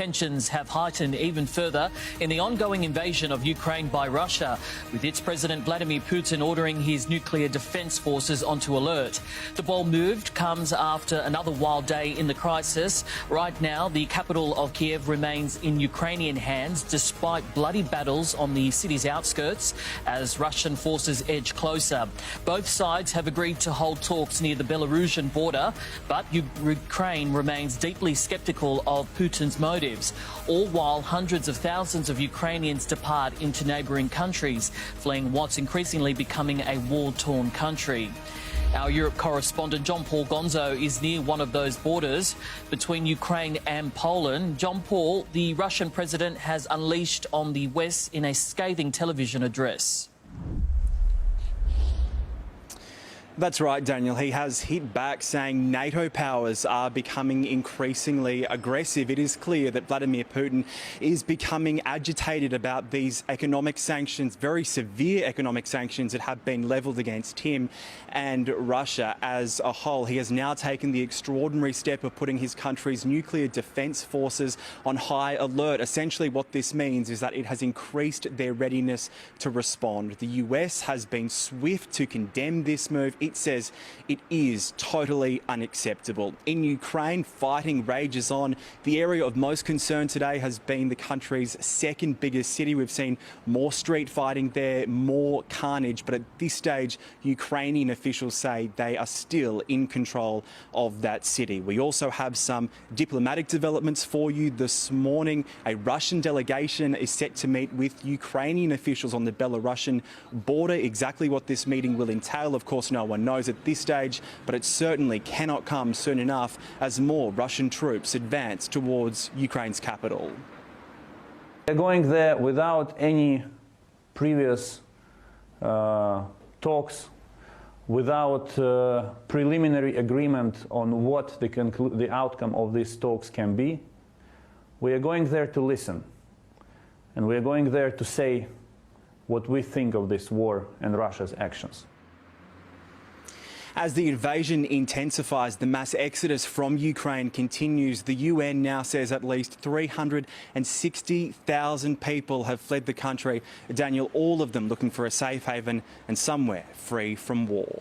tensions have heightened even further in the ongoing invasion of Ukraine by Russia, with its President Vladimir Putin ordering his nuclear defence forces onto alert. The bold move comes after another wild day in the crisis. Right now, the capital of Kiev remains in Ukrainian hands despite bloody battles on the city's outskirts as Russian forces edge closer. Both sides have agreed to hold talks near the Belarusian border, but Ukraine remains deeply sceptical of Putin's motives, all while hundreds of thousands of Ukrainians depart into neighbouring countries, fleeing what's increasingly becoming a war-torn country. Our Europe correspondent John Paul Gonzo is near one of those borders between Ukraine and Poland. John Paul, the Russian president has unleashed on the West in a scathing television address. That's right, Daniel. He has hit back, saying NATO powers are becoming increasingly aggressive. It is clear that Vladimir Putin is becoming agitated about these economic sanctions, very severe economic sanctions that have been levelled against him and Russia as a whole. He has now taken the extraordinary step of putting his country's nuclear defence forces on high alert. Essentially, what this means is that it has increased their readiness to respond. The US has been swift to condemn this move. It says it is totally unacceptable. In Ukraine, fighting rages on. The area of most concern today has been the country's second biggest city. We've seen more street fighting there, more carnage, but at this stage, Ukrainian officials say they are still in control of that city. We also have some diplomatic developments for you this morning. A Russian delegation is set to meet with Ukrainian officials on the Belarusian border. Exactly what this meeting will entail, of course, no one knows at this stage, but it certainly cannot come soon enough as more Russian troops advance towards Ukraine's capital. They're going there without any previous talks, without preliminary agreement on what the outcome of these talks can be. We are going there to listen, and we are going there to say what we think of this war and Russia's actions. As the invasion intensifies, the mass exodus from Ukraine continues. The UN now says at least 360,000 people have fled the country. Daniel, all of them looking for a safe haven and somewhere free from war.